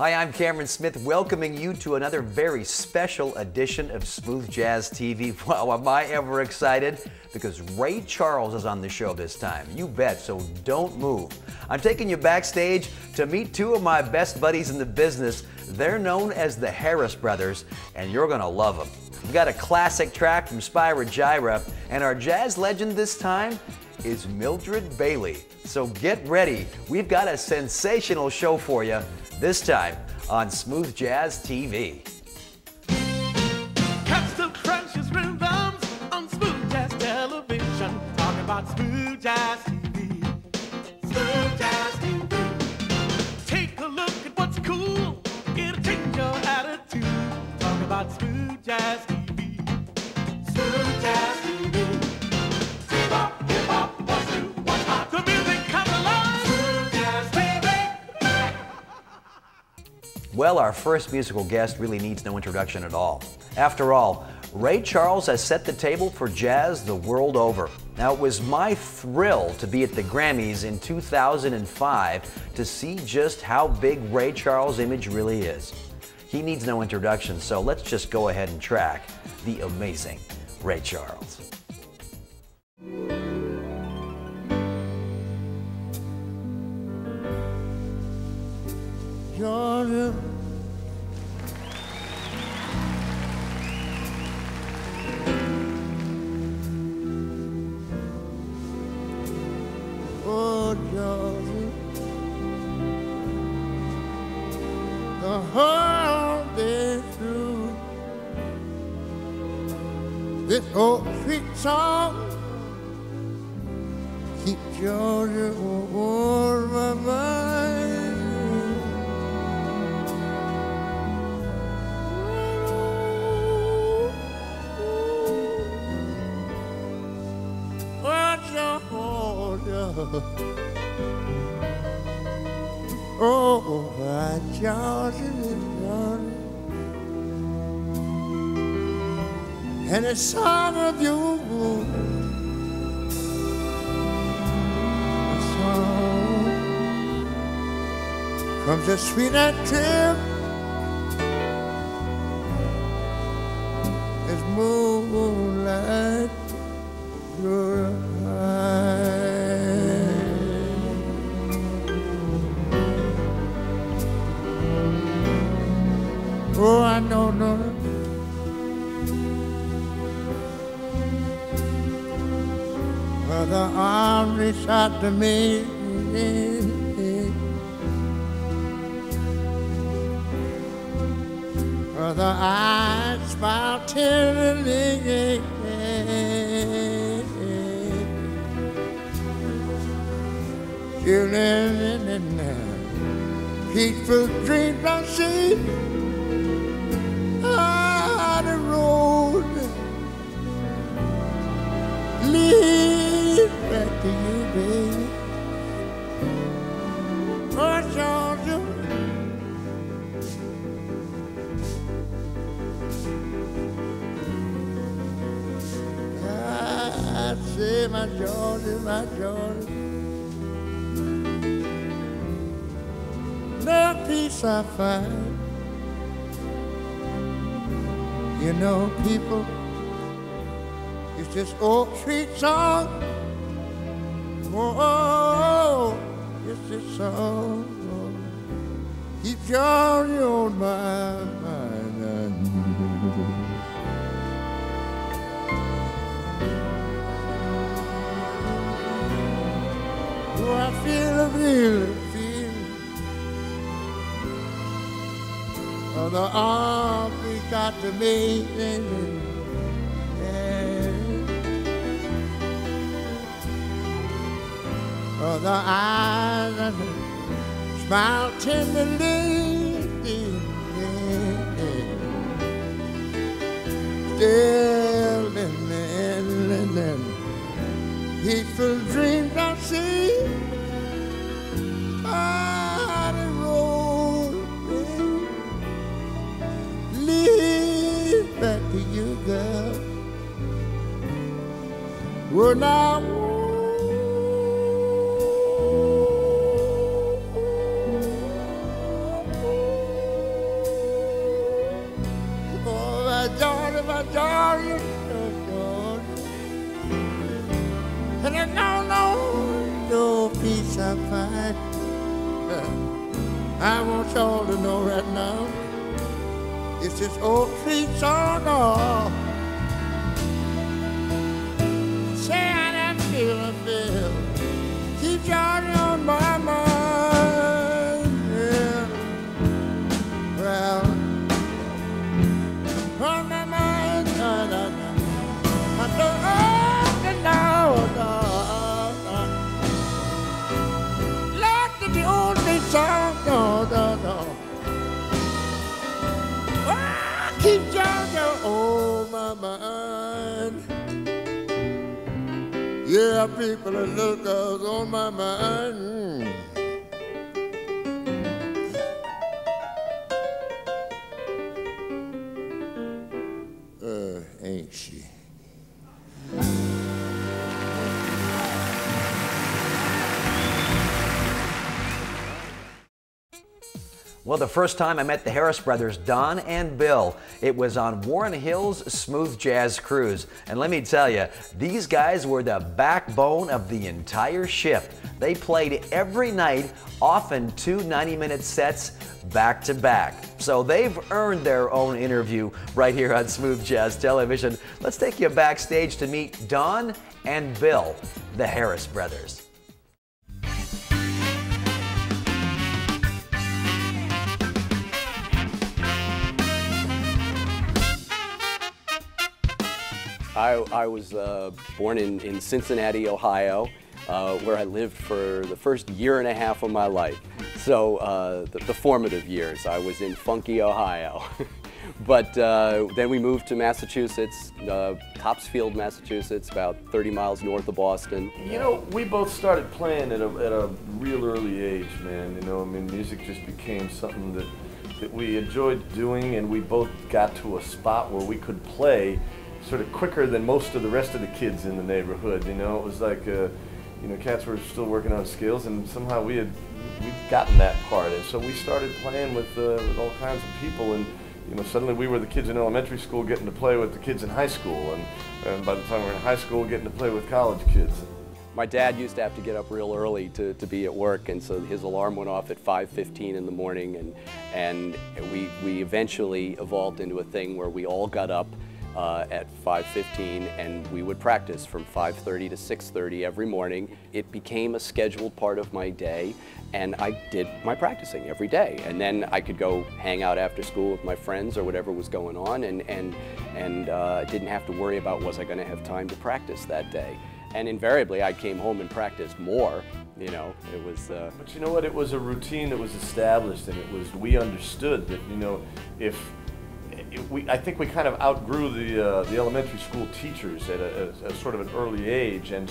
Hi, I'm Cameron Smith, welcoming you to another very special edition of Smooth Jazz TV. Wow, am I ever excited? Because Ray Charles is on the show this time. You bet, so don't move. I'm taking you backstage to meet two of my best buddies in the business. They're known as the Harris Brothers, and you're gonna love them. We've got a classic track from Spyro Gyra, and our jazz legend this time is Mildred Bailey. So get ready. We've got a sensational show for you, this time on Smooth Jazz TV. Catch the precious rhythms on Smooth Jazz Television. Talk about Smooth Jazz TV. Smooth Jazz TV. Take a look at what's cool. It'll change your attitude. Talk about Smooth Jazz TV. Smooth Jazz TV. Bebop, hip-hop, what's new, what's hot. The music comes alive. Smooth Jazz TV. Well, our first musical guest really needs no introduction at all. After all, Ray Charles has set the table for jazz the world over. Now, it was my thrill to be at the Grammys in 2005 to see just how big Ray Charles' image really is. He needs no introduction, so let's just go ahead and track the amazing Ray Charles. Georgia, oh Georgia, the whole day through this old sweet song keep Georgia on my mind. Oh, my Georgia, and a song of you, a song comes as sweet and clear as moonlight. Your eyes. Oh, I know, no. The arms reach out to me. The eyes smile tenderly. Children in peaceful dreams I see on the road lead back to you, baby. Oh, Georgia, I say my Georgia, my Georgia. The peace I find, you know, people, it's this old sweet song. Oh, it's this song. Keep Georgia on my mind. Oh, I feel real. The arms reach out to me, the eyes smile tenderly, still in peaceful dreams I see. Back to you, girl. Well, now, Georgia, my Georgia, Georgia. And I know no peace I find. I want y'all to know right now, it's this old sweet song, oh. Saying I feel, keep Georgia on my mind, yeah. Well, on my mind, I don't know. Lord, did the old sweet song, no. Ah, keep Georgia on my mind. Yeah, people and little girls on my mind. Ain't she? Well, the first time I met the Harris brothers, Don and Bill, it was on Warren Hill's Smooth Jazz Cruise. And let me tell you, these guys were the backbone of the entire ship. They played every night, often 2 90-minute sets back to back. So they've earned their own interview right here on Smooth Jazz Television. Let's take you backstage to meet Don and Bill, the Harris brothers. I was born in Cincinnati, Ohio, where I lived for the first year and a half of my life. So the formative years, I was in funky Ohio. But then we moved to Massachusetts, Topsfield, Massachusetts, about 30 miles north of Boston. You know, we both started playing at a real early age, man. You know, I mean, music just became something that we enjoyed doing, and we both got to a spot where we could play sort of quicker than most of the rest of the kids in the neighborhood. You know, it was like, you know, cats were still working on skills, and somehow we'd gotten that part, and so we started playing with all kinds of people, and you know, suddenly we were the kids in elementary school getting to play with the kids in high school, and by the time we were in high school, getting to play with college kids. My dad used to have to get up real early to be at work, and so his alarm went off at 5:15 in the morning, and we eventually evolved into a thing where we all got up at 5:15, and we would practice from 5:30 to 6:30 every morning. It became a scheduled part of my day, and I did my practicing every day. And then I could go hang out after school with my friends or whatever was going on, and didn't have to worry about was I going to have time to practice that day. And invariably, I came home and practiced more. You know, it was. But you know what? It was a routine that was established, and we understood that, you know, I think we kind of outgrew the elementary school teachers at a sort of an early age, and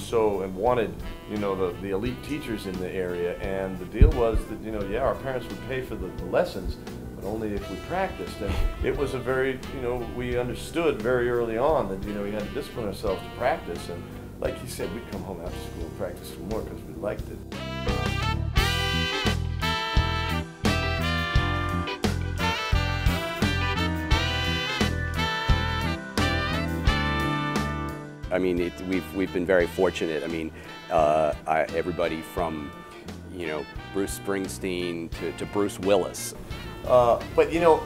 wanted, you know, the elite teachers in the area. And the deal was that, you know, yeah, our parents would pay for the lessons, but only if we practiced. And it was a very, you know, we understood very early on that, you know, we had to discipline ourselves to practice. And like he said, we'd come home after school and practice some more because we liked it. I mean, we've been very fortunate. I mean, everybody from, you know, Bruce Springsteen to Bruce Willis. But you know,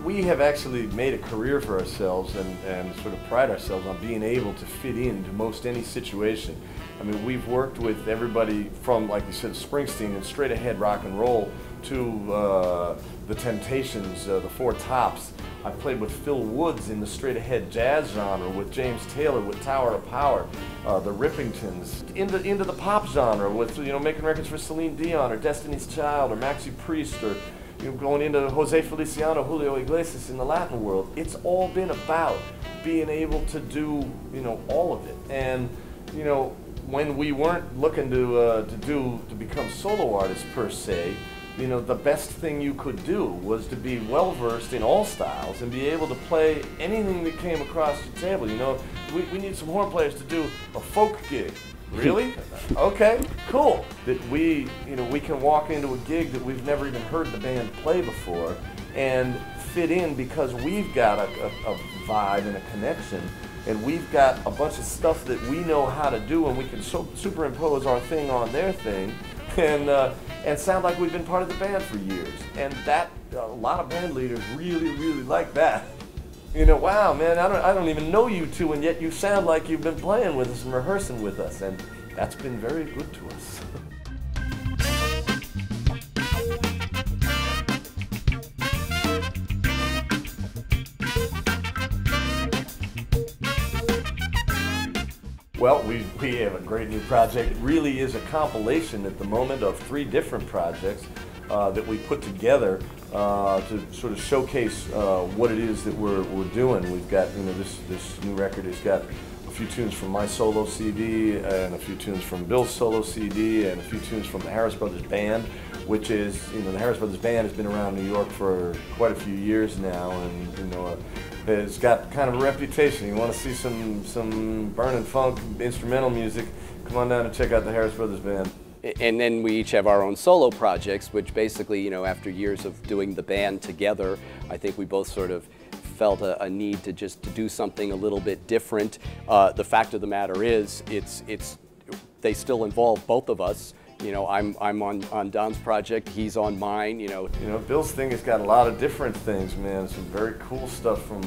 we have actually made a career for ourselves and sort of pride ourselves on being able to fit into most any situation. I mean, we've worked with everybody from, like you said, Springsteen and straight ahead rock and roll to the Temptations, the Four Tops. I played with Phil Woods in the straight ahead jazz genre, with James Taylor, with Tower of Power, the Rippingtons, into the pop genre with, you know, making records for Celine Dion or Destiny's Child or Maxi Priest, or, you know, going into Jose Feliciano, Julio Iglesias in the Latin world. It's all been about being able to do, you know, all of it. And, you know, when we weren't looking to become solo artists per se, you know, the best thing you could do was to be well versed in all styles and be able to play anything that came across the table. You know, we need some horn players to do a folk gig. Really? Okay, cool. That we can walk into a gig that we've never even heard the band play before and fit in because we've got a vibe and a connection, and we've got a bunch of stuff that we know how to do, and we can superimpose our thing on their thing, and sound like we've been part of the band for years. And that a lot of band leaders really like that. Wow, man, I don't even know you two, and yet you sound like you've been playing with us and rehearsing with us, and that's been very good to us. Well, we have a great new project. It really is a compilation at the moment of 3 different projects that we put together to sort of showcase what it is that we're doing. We've got, this new record has got a few tunes from my solo CD and a few tunes from Bill's solo CD and a few tunes from the Harris Brothers Band, which is, the Harris Brothers Band has been around New York for quite a few years now, and it's got kind of a reputation. You want to see some burning funk instrumental music, come on down and check out the Harris Brothers Band. And then we each have our own solo projects, which basically, after years of doing the band together, I think we both sort of felt a need to just do something a little bit different. The fact of the matter is, they still involve both of us. I'm on Don's project, he's on mine, Bill's thing has got a lot of different things, man. Some very cool stuff from,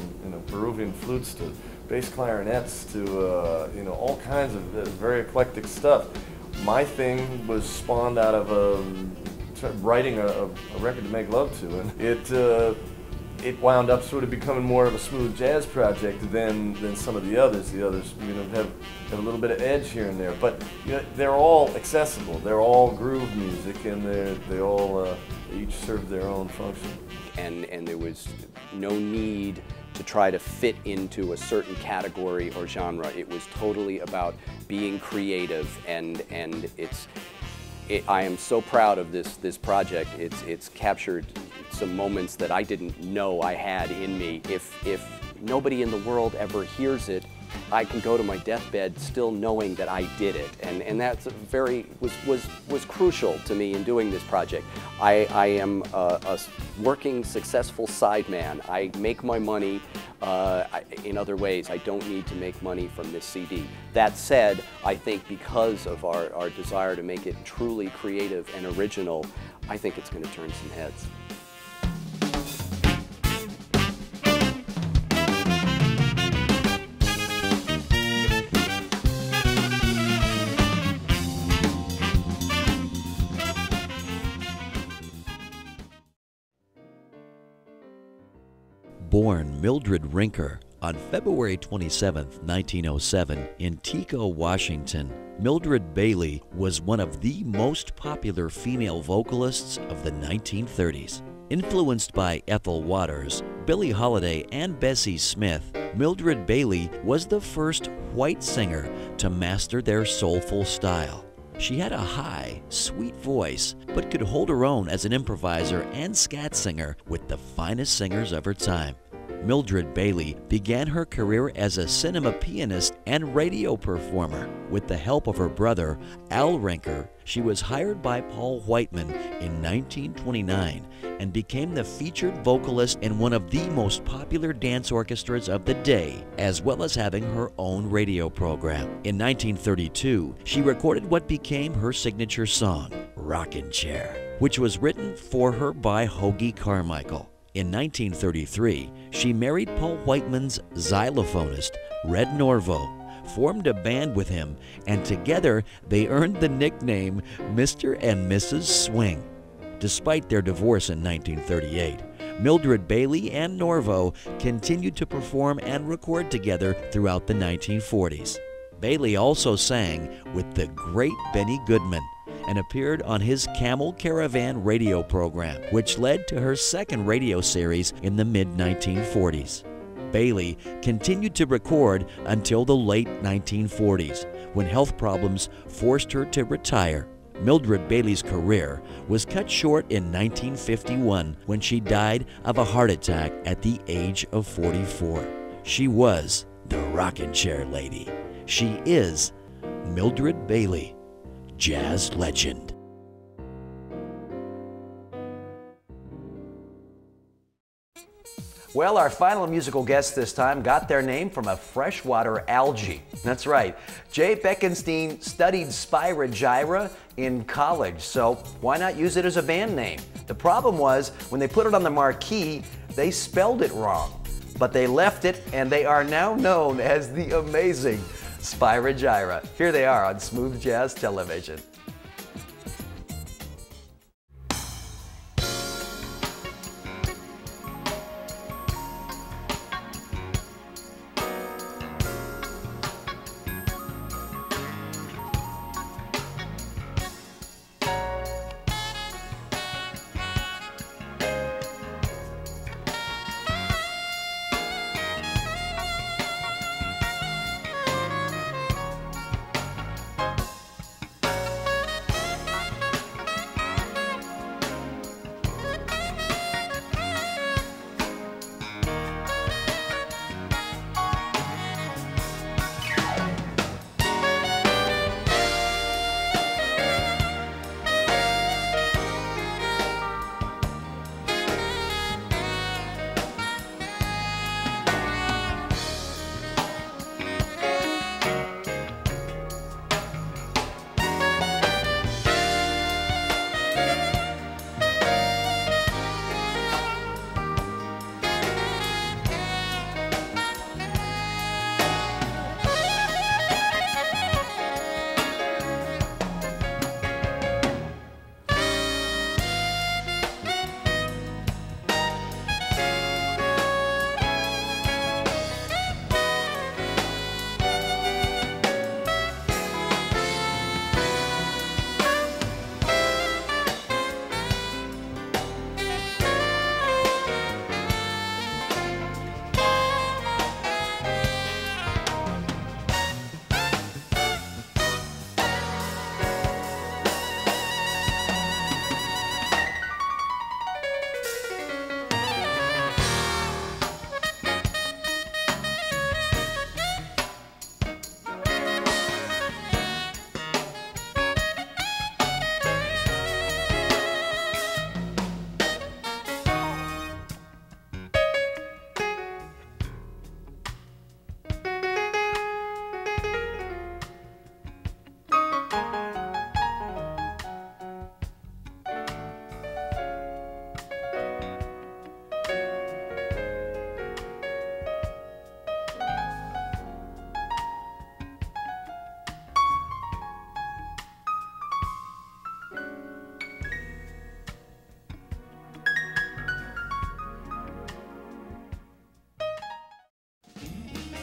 Peruvian flutes to bass clarinets to, all kinds of very eclectic stuff. My thing was spawned out of writing a record to make love to, and it wound up sort of becoming more of a smooth jazz project than some of the others. The others, have a little bit of edge here and there, but they're all accessible. They're all groove music, and they all each serve their own function. And there was no need to try to fit into a certain category or genre. It was totally about being creative, and I am so proud of this project. It's captured some moments that I didn't know I had in me. If nobody in the world ever hears it, I can go to my deathbed still knowing that I did it, and that's was crucial to me in doing this project. I am a working, successful sideman. I make my money in other ways. I don't need to make money from this CD. That said, I think because of our desire to make it truly creative and original, I think it's going to turn some heads. Born Mildred Rinker on February 27, 1907 in Tico, Washington, Mildred Bailey was one of the most popular female vocalists of the 1930s. Influenced by Ethel Waters, Billie Holiday, and Bessie Smith, Mildred Bailey was the first white singer to master their soulful style. She had a high, sweet voice, but could hold her own as an improviser and scat singer with the finest singers of her time. Mildred Bailey began her career as a cinema pianist and radio performer. With the help of her brother, Al Rinker, she was hired by Paul Whiteman in 1929 and became the featured vocalist in one of the most popular dance orchestras of the day, as well as having her own radio program. In 1932, she recorded what became her signature song, Rockin' Chair, which was written for her by Hoagy Carmichael. In 1933, she married Paul Whiteman's xylophonist, Red Norvo, formed a band with him, and together they earned the nickname Mr. and Mrs. Swing. Despite their divorce in 1938, Mildred Bailey and Norvo continued to perform and record together throughout the 1940s. Bailey also sang with the great Benny Goodman and appeared on his Camel Caravan radio program, which led to her second radio series in the mid-1940s. Bailey continued to record until the late 1940s, when health problems forced her to retire. Mildred Bailey's career was cut short in 1951 when she died of a heart attack at the age of 44. She was the Rockin' Chair Lady. She is Mildred Bailey, jazz legend. Well, our final musical guest this time got their name from a freshwater algae. That's right. Jay Beckenstein studied Spirogyra in college, so why not use it as a band name? The problem was, when they put it on the marquee, they spelled it wrong. But they left it, and they are now known as the amazing Spirogyra. Here they are on Smooth Jazz Television.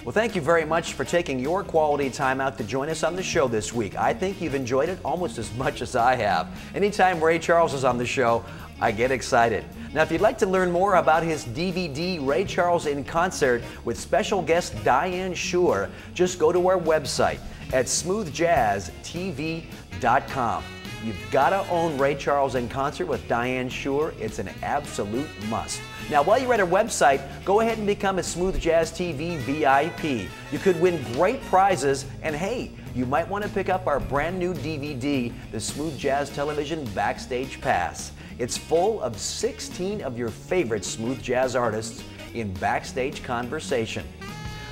Well, thank you very much for taking your quality time out to join us on the show this week. I think you've enjoyed it almost as much as I have. Anytime Ray Charles is on the show, I get excited. Now, if you'd like to learn more about his DVD, Ray Charles in Concert, with special guest Diane Shure, just go to our website at smoothjazztv.com. You've got to own Ray Charles in Concert with Diane Shure. It's an absolute must. Now, while you're at our website, go ahead and become a Smooth Jazz TV VIP. You could win great prizes, and hey, you might want to pick up our brand new DVD, the Smooth Jazz Television Backstage Pass. It's full of 16 of your favorite smooth jazz artists in backstage conversation.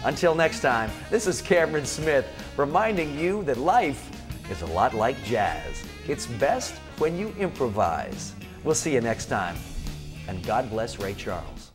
Until next time, this is Cameron Smith reminding you that life is a lot like jazz. It's best when you improvise. We'll see you next time. And God bless Ray Charles.